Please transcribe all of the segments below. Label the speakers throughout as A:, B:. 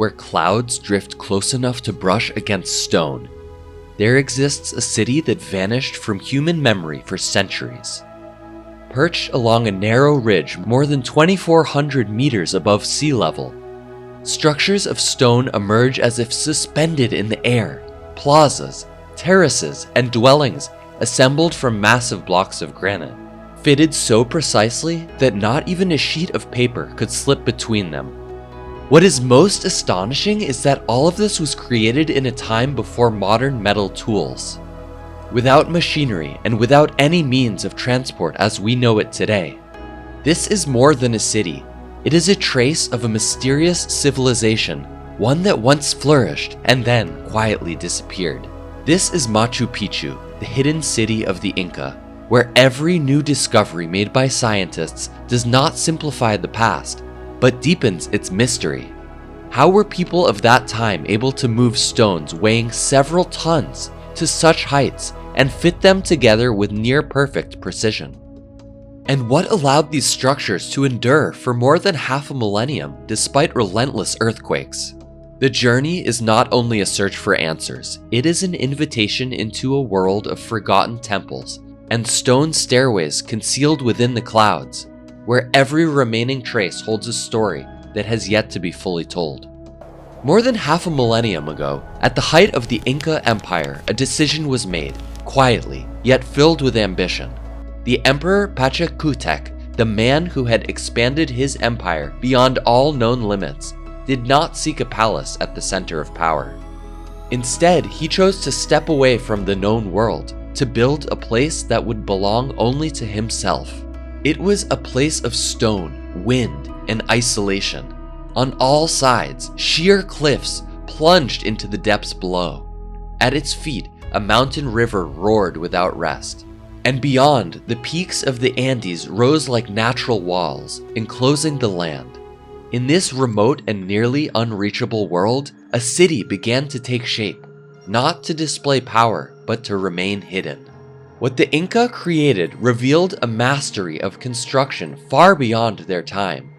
A: where clouds drift close enough to brush against stone, there exists a city that vanished from human memory for centuries. Perched along a narrow ridge more than 2,400 meters above sea level, structures of stone emerge as if suspended in the air, plazas, terraces, and dwellings assembled from massive blocks of granite, fitted so precisely that not even a sheet of paper could slip between them. What is most astonishing is that all of this was created in a time before modern metal tools. Without machinery and without any means of transport as we know it today. This is more than a city. It is a trace of a mysterious civilization, one that once flourished and then quietly disappeared. This is Machu Picchu, the hidden city of the Inca, where every new discovery made by scientists does not simplify the past, but deepens its mystery. How were people of that time able to move stones weighing several tons to such heights and fit them together with near-perfect precision? And what allowed these structures to endure for more than half a millennium despite relentless earthquakes? The journey is not only a search for answers, it is an invitation into a world of forgotten temples and stone stairways concealed within the clouds, where every remaining trace holds a story that has yet to be fully told. More than half a millennium ago, at the height of the Inca Empire, a decision was made, quietly, yet filled with ambition. The Emperor Pachacutec, the man who had expanded his empire beyond all known limits, did not seek a palace at the center of power. Instead, he chose to step away from the known world, to build a place that would belong only to himself. It was a place of stone, wind, and isolation. On all sides, sheer cliffs plunged into the depths below. At its feet, a mountain river roared without rest. And beyond, the peaks of the Andes rose like natural walls, enclosing the land. In this remote and nearly unreachable world, a city began to take shape, not to display power, but to remain hidden. What the Inca created revealed a mastery of construction far beyond their time.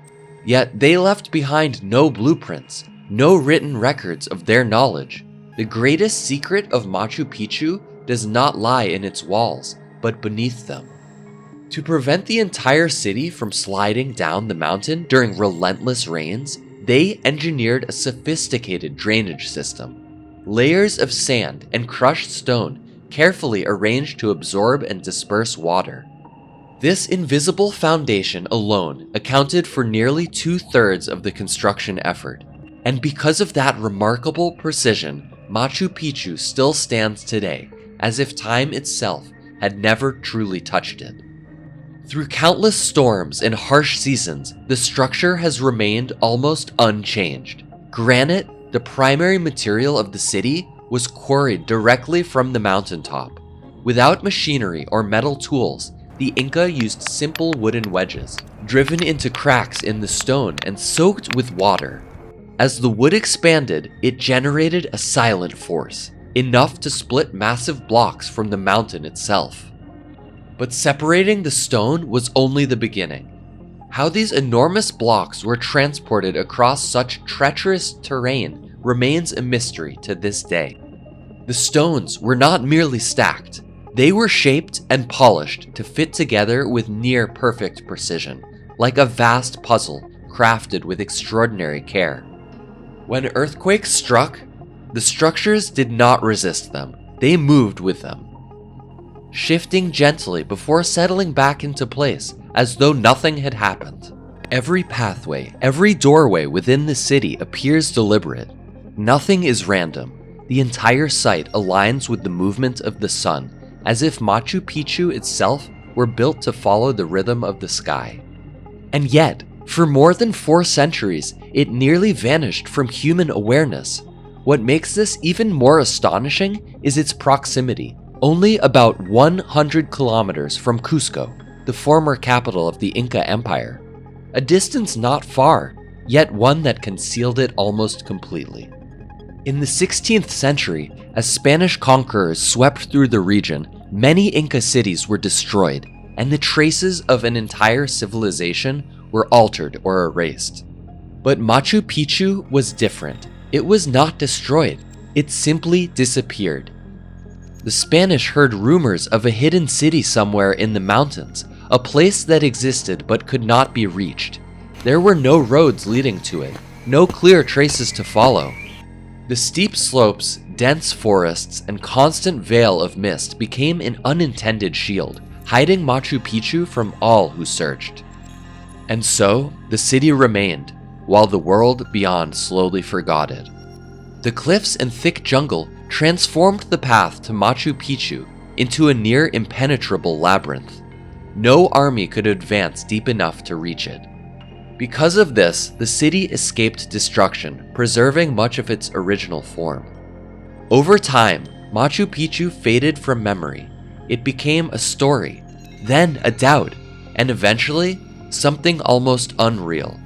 A: Yet they left behind no blueprints, no written records of their knowledge. The greatest secret of Machu Picchu does not lie in its walls, but beneath them. To prevent the entire city from sliding down the mountain during relentless rains, they engineered a sophisticated drainage system. Layers of sand and crushed stone carefully arranged to absorb and disperse water. This invisible foundation alone accounted for nearly 2/3 of the construction effort, and because of that remarkable precision, Machu Picchu still stands today, as if time itself had never truly touched it. Through countless storms and harsh seasons, the structure has remained almost unchanged. Granite, the primary material of the city, was quarried directly from the mountaintop. Without machinery or metal tools, the Inca used simple wooden wedges, driven into cracks in the stone and soaked with water. As the wood expanded, it generated a silent force, enough to split massive blocks from the mountain itself. But separating the stone was only the beginning. How these enormous blocks were transported across such treacherous terrain remains a mystery to this day. The stones were not merely stacked. They were shaped and polished to fit together with near-perfect precision, like a vast puzzle crafted with extraordinary care. When earthquakes struck, the structures did not resist them. They moved with them, shifting gently before settling back into place as though nothing had happened. Every pathway, every doorway within the city appears deliberate. Nothing is random. The entire site aligns with the movement of the sun, as if Machu Picchu itself were built to follow the rhythm of the sky. And yet, for more than 4 centuries, it nearly vanished from human awareness. What makes this even more astonishing is its proximity, only about 100 kilometers from Cusco, the former capital of the Inca Empire. A distance not far, yet one that concealed it almost completely. In the 16th century, as Spanish conquerors swept through the region, many Inca cities were destroyed, and the traces of an entire civilization were altered or erased. But Machu Picchu was different. It was not destroyed, it simply disappeared. The Spanish heard rumors of a hidden city somewhere in the mountains, a place that existed but could not be reached. There were no roads leading to it, no clear traces to follow. The steep slopes, dense forests, and constant veil of mist became an unintended shield, hiding Machu Picchu from all who searched. And so, the city remained, while the world beyond slowly forgot it. The cliffs and thick jungle transformed the path to Machu Picchu into a near impenetrable labyrinth. No army could advance deep enough to reach it. Because of this, the city escaped destruction, preserving much of its original form. Over time, Machu Picchu faded from memory. It became a story, then a doubt, and eventually, something almost unreal.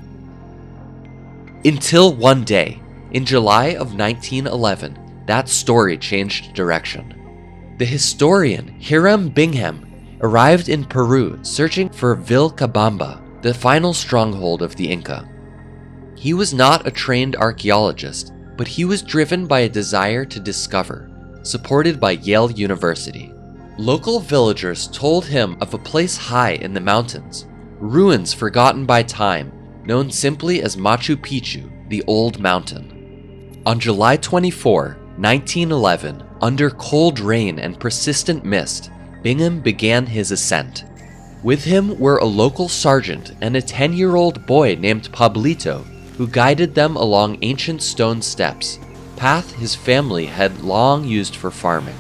A: Until one day, in July of 1911, that story changed direction. The historian Hiram Bingham arrived in Peru searching for Vilcabamba, the final stronghold of the Inca. He was not a trained archaeologist, but he was driven by a desire to discover, supported by Yale University. Local villagers told him of a place high in the mountains, ruins forgotten by time, known simply as Machu Picchu, the Old Mountain. On July 24, 1911, under cold rain and persistent mist, Bingham began his ascent. With him were a local sergeant and a 10-year-old boy named Pablito, who guided them along ancient stone steps, path his family had long used for farming.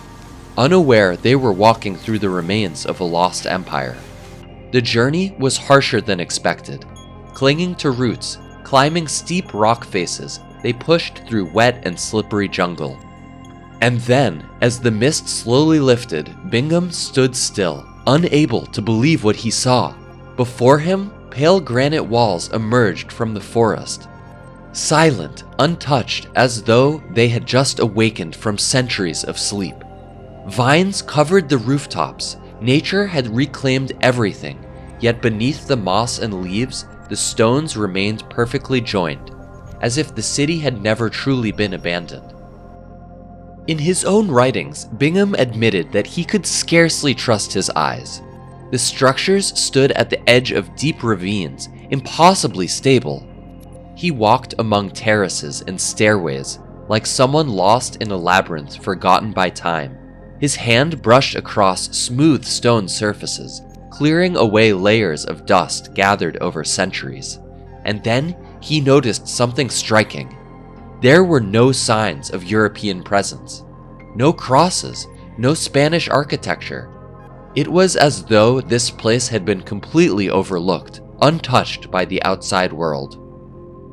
A: Unaware they were walking through the remains of a lost empire. The journey was harsher than expected. Clinging to roots, climbing steep rock faces, they pushed through wet and slippery jungle. And then, as the mist slowly lifted, Bingham stood still, unable to believe what he saw. Before him, pale granite walls emerged from the forest. Silent, untouched, as though they had just awakened from centuries of sleep. Vines covered the rooftops. Nature had reclaimed everything, yet beneath the moss and leaves, the stones remained perfectly joined, as if the city had never truly been abandoned. In his own writings, Bingham admitted that he could scarcely trust his eyes. The structures stood at the edge of deep ravines, impossibly stable. He walked among terraces and stairways, like someone lost in a labyrinth forgotten by time. His hand brushed across smooth stone surfaces, clearing away layers of dust gathered over centuries. And then he noticed something striking. There were no signs of European presence. No crosses, no Spanish architecture. It was as though this place had been completely overlooked, untouched by the outside world.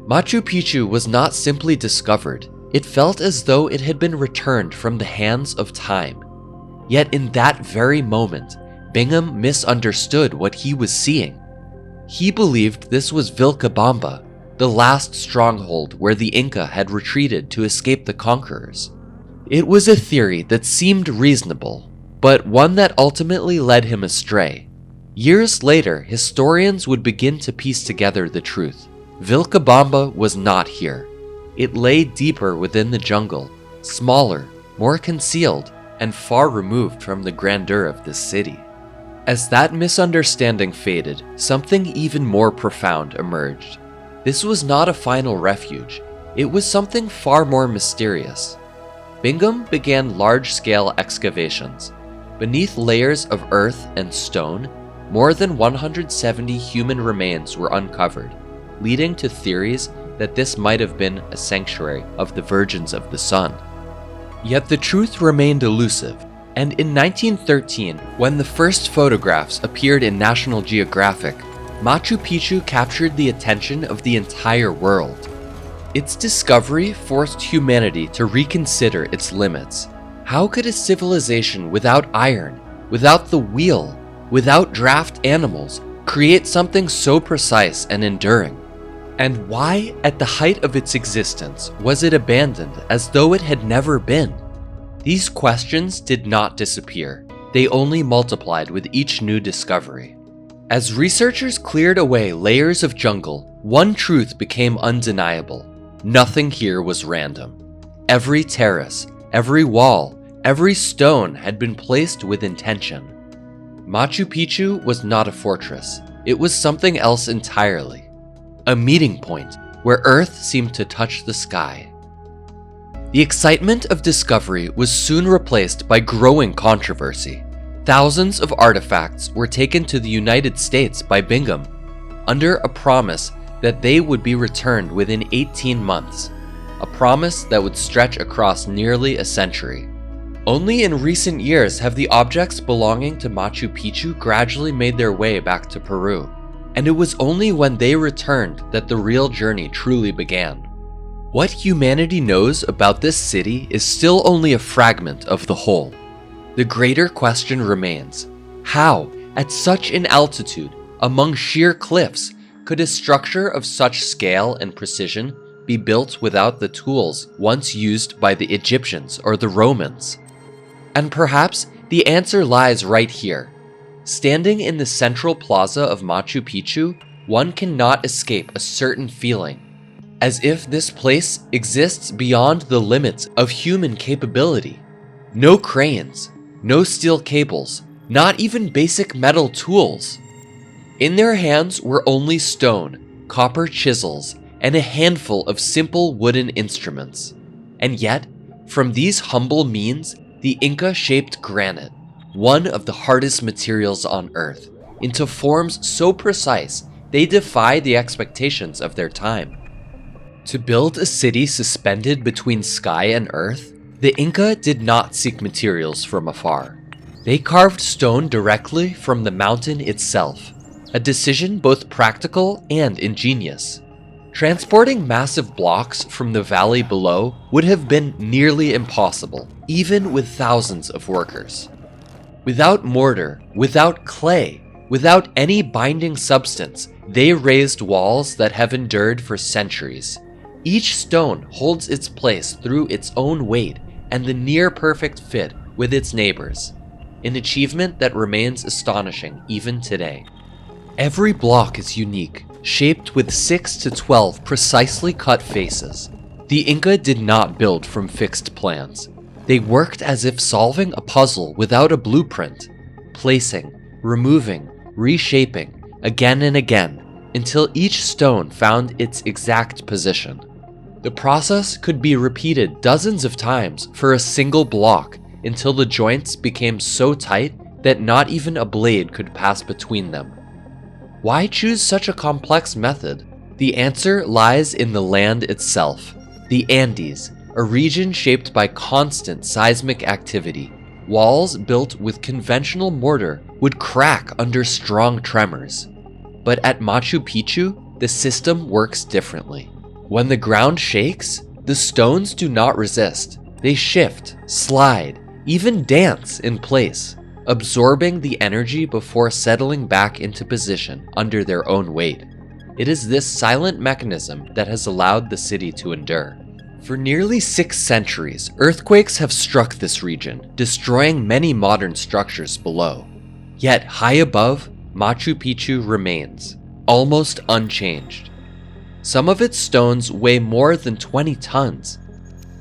A: Machu Picchu was not simply discovered, it felt as though it had been returned from the hands of time. Yet in that very moment, Bingham misunderstood what he was seeing. He believed this was Vilcabamba, the last stronghold where the Inca had retreated to escape the conquerors. It was a theory that seemed reasonable, but one that ultimately led him astray. Years later, historians would begin to piece together the truth. Vilcabamba was not here. It lay deeper within the jungle, smaller, more concealed, and far removed from the grandeur of the city. As that misunderstanding faded, something even more profound emerged. This was not a final refuge. It was something far more mysterious. Bingham began large-scale excavations. Beneath layers of earth and stone, more than 170 human remains were uncovered, leading to theories that this might have been a sanctuary of the Virgins of the Sun. Yet the truth remained elusive, and in 1913, when the first photographs appeared in National Geographic, Machu Picchu captured the attention of the entire world. Its discovery forced humanity to reconsider its limits. How could a civilization without iron, without the wheel, without draft animals, create something so precise and enduring? And why, at the height of its existence, was it abandoned as though it had never been? These questions did not disappear. They only multiplied with each new discovery. As researchers cleared away layers of jungle, one truth became undeniable. Nothing here was random. Every terrace, every wall, every stone had been placed with intention. Machu Picchu was not a fortress. It was something else entirely. A meeting point where Earth seemed to touch the sky. The excitement of discovery was soon replaced by growing controversy. Thousands of artifacts were taken to the United States by Bingham, under a promise that they would be returned within 18 months, a promise that would stretch across nearly a century. Only in recent years have the objects belonging to Machu Picchu gradually made their way back to Peru, and it was only when they returned that the real journey truly began. What humanity knows about this city is still only a fragment of the whole. The greater question remains: how, at such an altitude, among sheer cliffs, could a structure of such scale and precision be built without the tools once used by the Egyptians or the Romans? And perhaps the answer lies right here. Standing in the central plaza of Machu Picchu, one cannot escape a certain feeling, as if this place exists beyond the limits of human capability. No cranes, no steel cables, not even basic metal tools. In their hands were only stone, copper chisels, and a handful of simple wooden instruments. And yet, from these humble means, the Inca shaped granite, one of the hardest materials on Earth, into forms so precise they defy the expectations of their time. To build a city suspended between sky and earth, the Inca did not seek materials from afar. They carved stone directly from the mountain itself, a decision both practical and ingenious. Transporting massive blocks from the valley below would have been nearly impossible, even with thousands of workers. Without mortar, without clay, without any binding substance, they raised walls that have endured for centuries. Each stone holds its place through its own weight and the near-perfect fit with its neighbors, an achievement that remains astonishing even today. Every block is unique, shaped with 6 to 12 precisely cut faces. The Inca did not build from fixed plans. They worked as if solving a puzzle without a blueprint, placing, removing, reshaping, again and again, until each stone found its exact position. The process could be repeated dozens of times for a single block until the joints became so tight that not even a blade could pass between them. Why choose such a complex method? The answer lies in the land itself. The Andes, a region shaped by constant seismic activity. Walls built with conventional mortar would crack under strong tremors. But at Machu Picchu, the system works differently. When the ground shakes, the stones do not resist. They shift, slide, even dance in place, absorbing the energy before settling back into position under their own weight. It is this silent mechanism that has allowed the city to endure. For nearly 6 centuries, earthquakes have struck this region, destroying many modern structures below. Yet high above, Machu Picchu remains, almost unchanged. Some of its stones weigh more than 20 tons.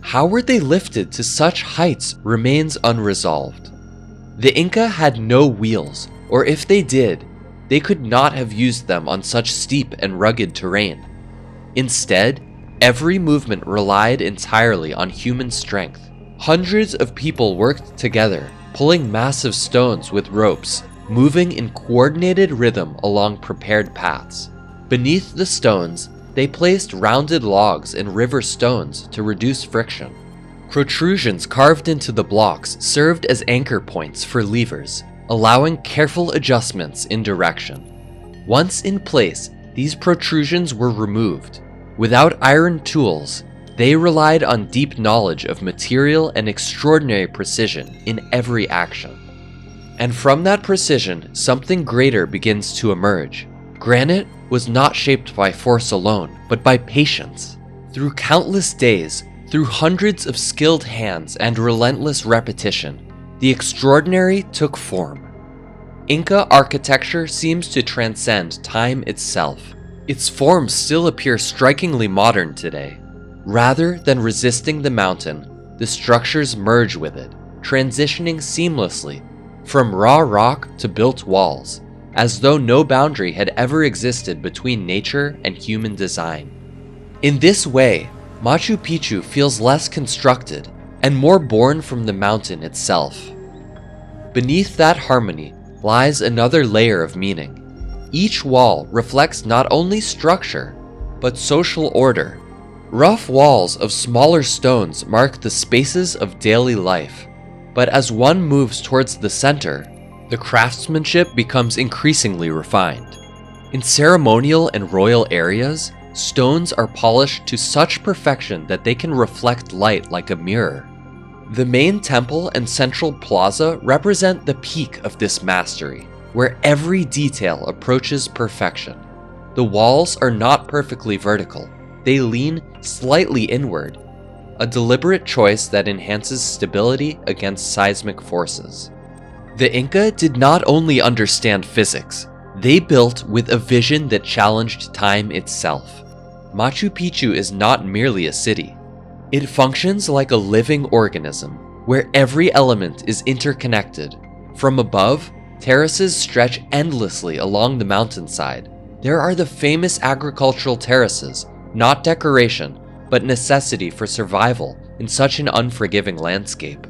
A: How were they lifted to such heights remains unresolved. The Inca had no wheels, or if they did, they could not have used them on such steep and rugged terrain. Instead, every movement relied entirely on human strength. Hundreds of people worked together, pulling massive stones with ropes, moving in coordinated rhythm along prepared paths. Beneath the stones, they placed rounded logs and river stones to reduce friction. Protrusions carved into the blocks served as anchor points for levers, allowing careful adjustments in direction. Once in place, these protrusions were removed. Without iron tools, they relied on deep knowledge of material and extraordinary precision in every action. And from that precision, something greater begins to emerge. Granite was not shaped by force alone, but by patience. Through countless days, through hundreds of skilled hands and relentless repetition, the extraordinary took form. Inca architecture seems to transcend time itself. Its forms still appear strikingly modern today. Rather than resisting the mountain, the structures merge with it, transitioning seamlessly from raw rock to built walls, as though no boundary had ever existed between nature and human design. In this way, Machu Picchu feels less constructed and more born from the mountain itself. Beneath that harmony lies another layer of meaning. Each wall reflects not only structure, but social order. Rough walls of smaller stones mark the spaces of daily life, but as one moves towards the center, the craftsmanship becomes increasingly refined. In ceremonial and royal areas, stones are polished to such perfection that they can reflect light like a mirror. The main temple and central plaza represent the peak of this mastery, where every detail approaches perfection. The walls are not perfectly vertical, they lean slightly inward, a deliberate choice that enhances stability against seismic forces. The Inca did not only understand physics, they built with a vision that challenged time itself. Machu Picchu is not merely a city. It functions like a living organism, where every element is interconnected. From above, terraces stretch endlessly along the mountainside. There are the famous agricultural terraces, not decoration, but necessity for survival in such an unforgiving landscape.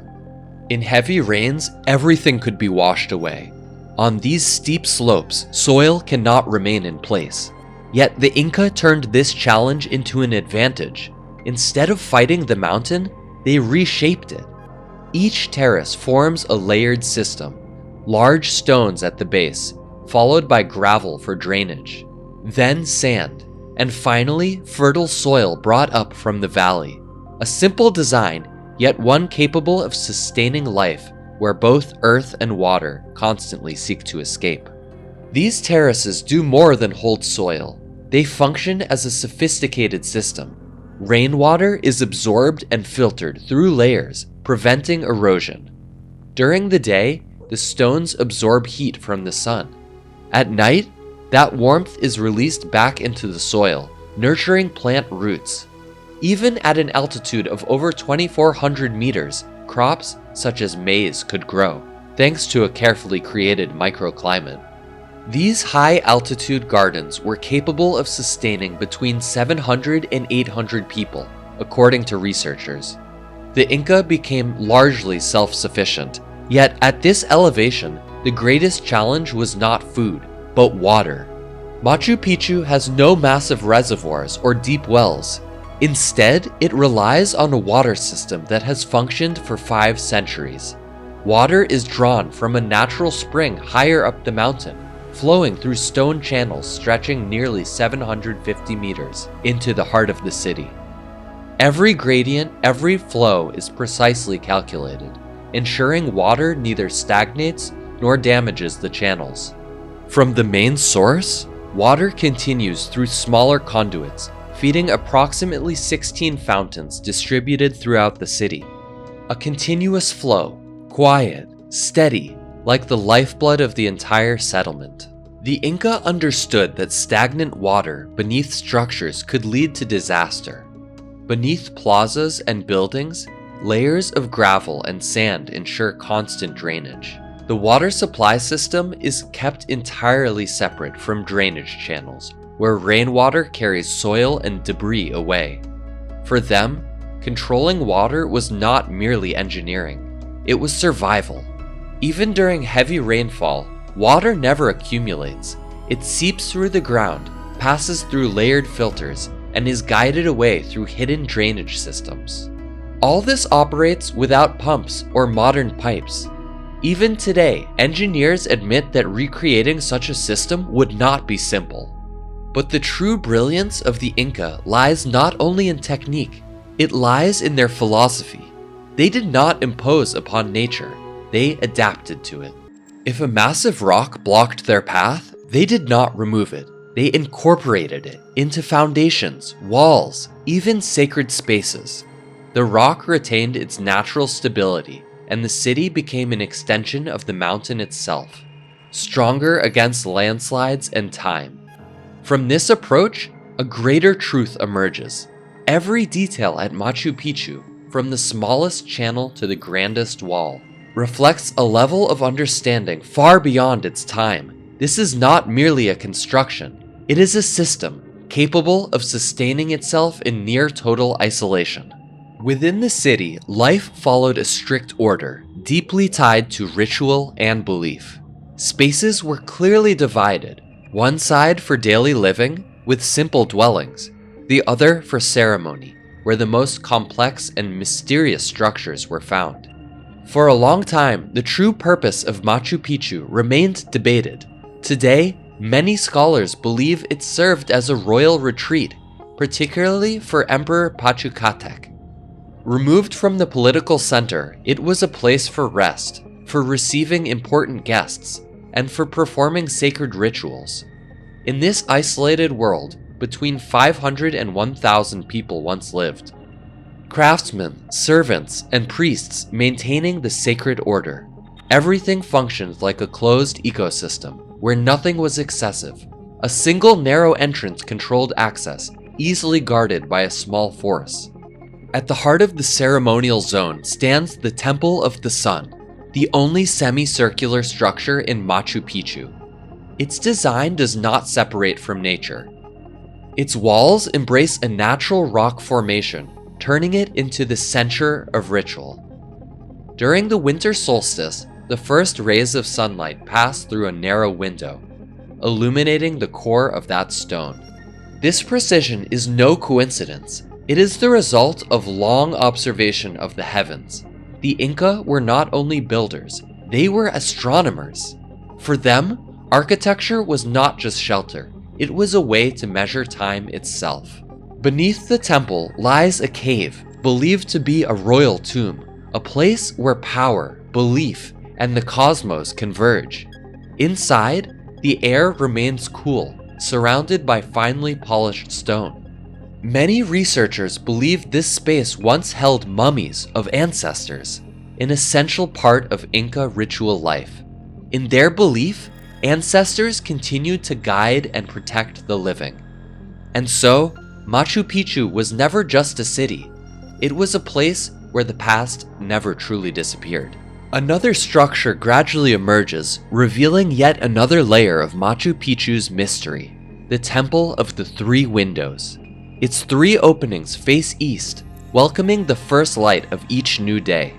A: In heavy rains, everything could be washed away. On these steep slopes, soil cannot remain in place. Yet the Inca turned this challenge into an advantage. Instead of fighting the mountain, they reshaped it. Each terrace forms a layered system, large stones at the base, followed by gravel for drainage, then sand, and finally fertile soil brought up from the valley. A simple design, yet one capable of sustaining life where both earth and water constantly seek to escape. These terraces do more than hold soil. They function as a sophisticated system. Rainwater is absorbed and filtered through layers, preventing erosion. During the day, the stones absorb heat from the sun. At night, that warmth is released back into the soil, nurturing plant roots. Even at an altitude of over 2,400 meters, crops such as maize could grow, thanks to a carefully created microclimate. These high-altitude gardens were capable of sustaining between 700 and 800 people, according to researchers. The Inca became largely self-sufficient, yet at this elevation, the greatest challenge was not food, but water. Machu Picchu has no massive reservoirs or deep wells. Instead, it relies on a water system that has functioned for 5 centuries. Water is drawn from a natural spring higher up the mountain, flowing through stone channels stretching nearly 750 meters into the heart of the city. Every gradient, every flow is precisely calculated, ensuring water neither stagnates nor damages the channels. From the main source, water continues through smaller conduits, feeding approximately 16 fountains distributed throughout the city. A continuous flow, quiet, steady, like the lifeblood of the entire settlement. The Inca understood that stagnant water beneath structures could lead to disaster. Beneath plazas and buildings, layers of gravel and sand ensure constant drainage. The water supply system is kept entirely separate from drainage channels, where rainwater carries soil and debris away. For them, controlling water was not merely engineering, it was survival. Even during heavy rainfall, water never accumulates. It seeps through the ground, passes through layered filters, and is guided away through hidden drainage systems. All this operates without pumps or modern pipes. Even today, engineers admit that recreating such a system would not be simple. But the true brilliance of the Inca lies not only in technique, it lies in their philosophy. They did not impose upon nature, they adapted to it. If a massive rock blocked their path, they did not remove it. They incorporated it into foundations, walls, even sacred spaces. The rock retained its natural stability, and the city became an extension of the mountain itself, stronger against landslides and time. From this approach, a greater truth emerges. Every detail at Machu Picchu, from the smallest channel to the grandest wall, reflects a level of understanding far beyond its time. This is not merely a construction, it is a system capable of sustaining itself in near total isolation. Within the city, life followed a strict order, deeply tied to ritual and belief. Spaces were clearly divided, one side for daily living, with simple dwellings, the other for ceremony, where the most complex and mysterious structures were found. For a long time, the true purpose of Machu Picchu remained debated. Today, many scholars believe it served as a royal retreat, particularly for Emperor Pachacutec. Removed from the political center, it was a place for rest, for receiving important guests, and for performing sacred rituals. In this isolated world, between 500 and 1,000 people once lived. Craftsmen, servants, and priests maintaining the sacred order. Everything functioned like a closed ecosystem, where nothing was excessive. A single narrow entrance controlled access, easily guarded by a small force. At the heart of the ceremonial zone stands the Temple of the Sun, the only semicircular structure in Machu Picchu. Its design does not separate from nature. Its walls embrace a natural rock formation, turning it into the center of ritual. During the winter solstice, the first rays of sunlight pass through a narrow window, illuminating the core of that stone. This precision is no coincidence. It is the result of long observation of the heavens. The Inca were not only builders, they were astronomers. For them, architecture was not just shelter, it was a way to measure time itself. Beneath the temple lies a cave, believed to be a royal tomb, a place where power, belief, and the cosmos converge. Inside, the air remains cool, surrounded by finely polished stone. Many researchers believe this space once held mummies of ancestors, an essential part of Inca ritual life. In their belief, ancestors continued to guide and protect the living. And so, Machu Picchu was never just a city. It was a place where the past never truly disappeared. Another structure gradually emerges, revealing yet another layer of Machu Picchu's mystery, the Temple of the Three Windows. Its three openings face east, welcoming the first light of each new day.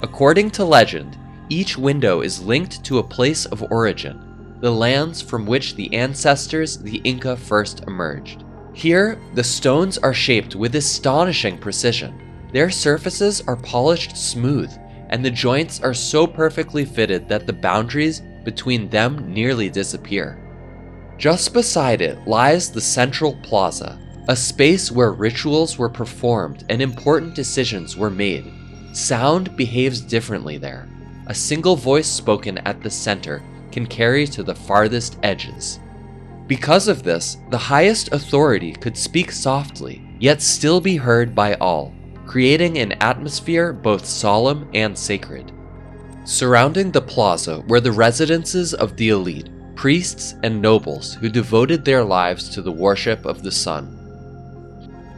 A: According to legend, each window is linked to a place of origin, the lands from which the ancestors the Inca first emerged. Here, the stones are shaped with astonishing precision. Their surfaces are polished smooth, and the joints are so perfectly fitted that the boundaries between them nearly disappear. Just beside it lies the central plaza, a space where rituals were performed and important decisions were made. Sound behaves differently there. A single voice spoken at the center can carry to the farthest edges. Because of this, the highest authority could speak softly, yet still be heard by all, creating an atmosphere both solemn and sacred. Surrounding the plaza were the residences of the elite, priests and nobles who devoted their lives to the worship of the sun.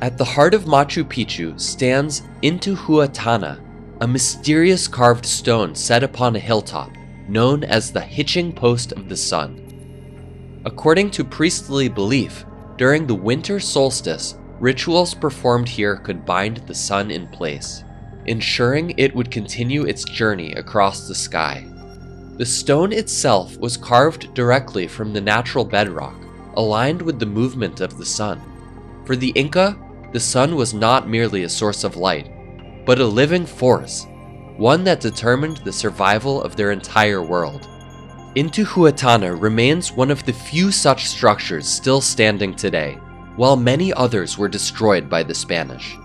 A: At the heart of Machu Picchu stands Intihuatana, a mysterious carved stone set upon a hilltop, known as the hitching post of the sun. According to priestly belief, during the winter solstice, rituals performed here could bind the sun in place, ensuring it would continue its journey across the sky. The stone itself was carved directly from the natural bedrock, aligned with the movement of the sun. For the Inca, the sun was not merely a source of light, but a living force, one that determined the survival of their entire world. Intihuatana remains one of the few such structures still standing today, while many others were destroyed by the Spanish.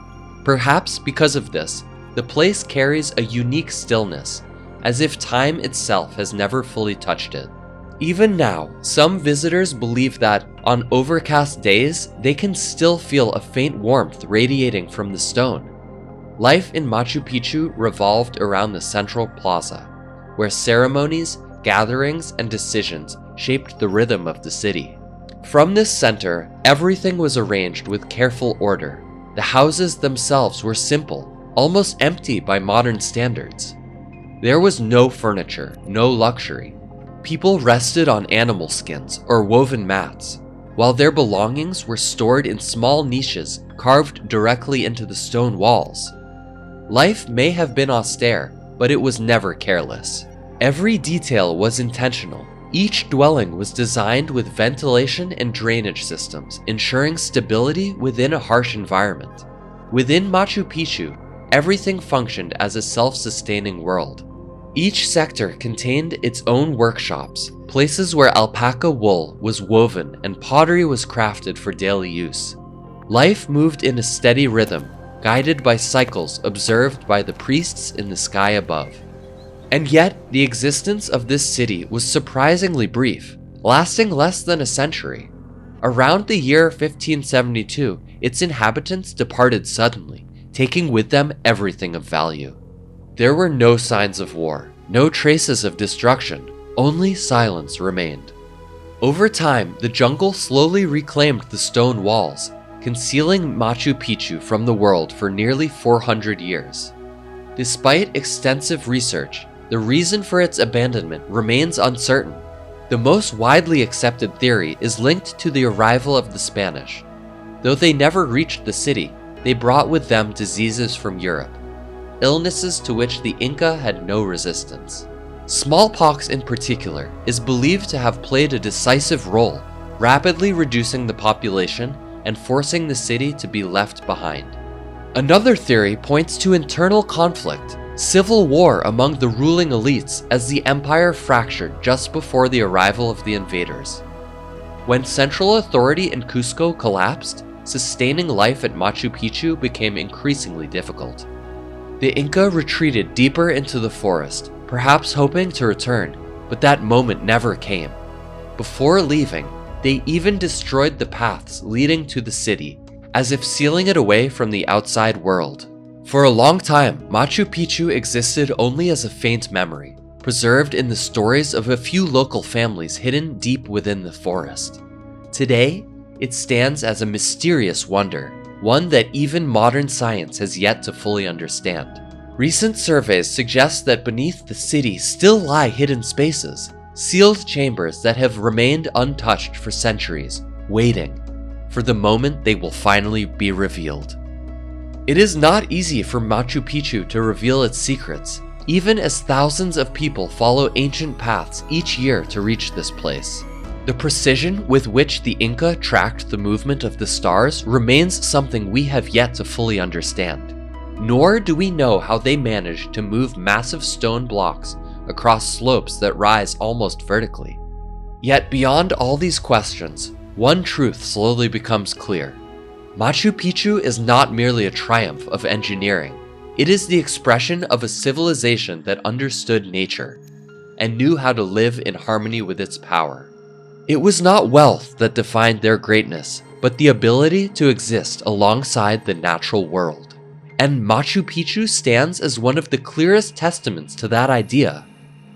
A: Perhaps because of this, the place carries a unique stillness, as if time itself has never fully touched it. Even now, some visitors believe that, on overcast days, they can still feel a faint warmth radiating from the stone. Life in Machu Picchu revolved around the central plaza, where ceremonies, gatherings, and decisions shaped the rhythm of the city. From this center, everything was arranged with careful order. The houses themselves were simple, almost empty by modern standards. There was no furniture, no luxury. People rested on animal skins or woven mats, while their belongings were stored in small niches carved directly into the stone walls. Life may have been austere, but it was never careless. Every detail was intentional. Each dwelling was designed with ventilation and drainage systems, ensuring stability within a harsh environment. Within Machu Picchu, everything functioned as a self-sustaining world. Each sector contained its own workshops, places where alpaca wool was woven and pottery was crafted for daily use. Life moved in a steady rhythm, guided by cycles observed by the priests in the sky above. And yet, the existence of this city was surprisingly brief, lasting less than a century. Around the year 1572, its inhabitants departed suddenly, taking with them everything of value. There were no signs of war, no traces of destruction, only silence remained. Over time, the jungle slowly reclaimed the stone walls, concealing Machu Picchu from the world for nearly 400 years. Despite extensive research, the reason for its abandonment remains uncertain. The most widely accepted theory is linked to the arrival of the Spanish. Though they never reached the city, they brought with them diseases from Europe, illnesses to which the Inca had no resistance. Smallpox in particular is believed to have played a decisive role, rapidly reducing the population and forcing the city to be left behind. Another theory points to internal conflict, civil war among the ruling elites as the empire fractured just before the arrival of the invaders. When central authority in Cusco collapsed, sustaining life at Machu Picchu became increasingly difficult. The Inca retreated deeper into the forest, perhaps hoping to return, but that moment never came. Before leaving, they even destroyed the paths leading to the city, as if sealing it away from the outside world. For a long time, Machu Picchu existed only as a faint memory, preserved in the stories of a few local families hidden deep within the forest. Today, it stands as a mysterious wonder, one that even modern science has yet to fully understand. Recent surveys suggest that beneath the city still lie hidden spaces, sealed chambers that have remained untouched for centuries, waiting for the moment they will finally be revealed. It is not easy for Machu Picchu to reveal its secrets, even as thousands of people follow ancient paths each year to reach this place. The precision with which the Inca tracked the movement of the stars remains something we have yet to fully understand. Nor do we know how they managed to move massive stone blocks across slopes that rise almost vertically. Yet beyond all these questions, one truth slowly becomes clear. Machu Picchu is not merely a triumph of engineering. It is the expression of a civilization that understood nature and knew how to live in harmony with its power. It was not wealth that defined their greatness, but the ability to exist alongside the natural world. And Machu Picchu stands as one of the clearest testaments to that idea.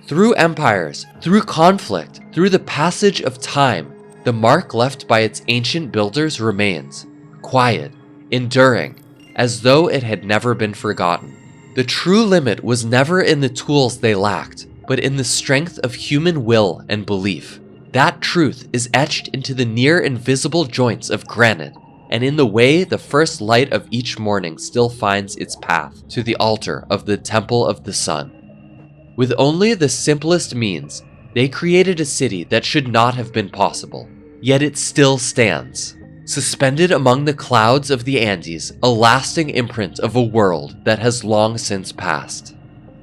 A: Through empires, through conflict, through the passage of time, the mark left by its ancient builders remains, quiet, enduring, as though it had never been forgotten. The true limit was never in the tools they lacked, but in the strength of human will and belief. That truth is etched into the near invisible joints of granite, and in the way the first light of each morning still finds its path to the altar of the Temple of the Sun. With only the simplest means, they created a city that should not have been possible, yet it still stands, suspended among the clouds of the Andes, a lasting imprint of a world that has long since passed.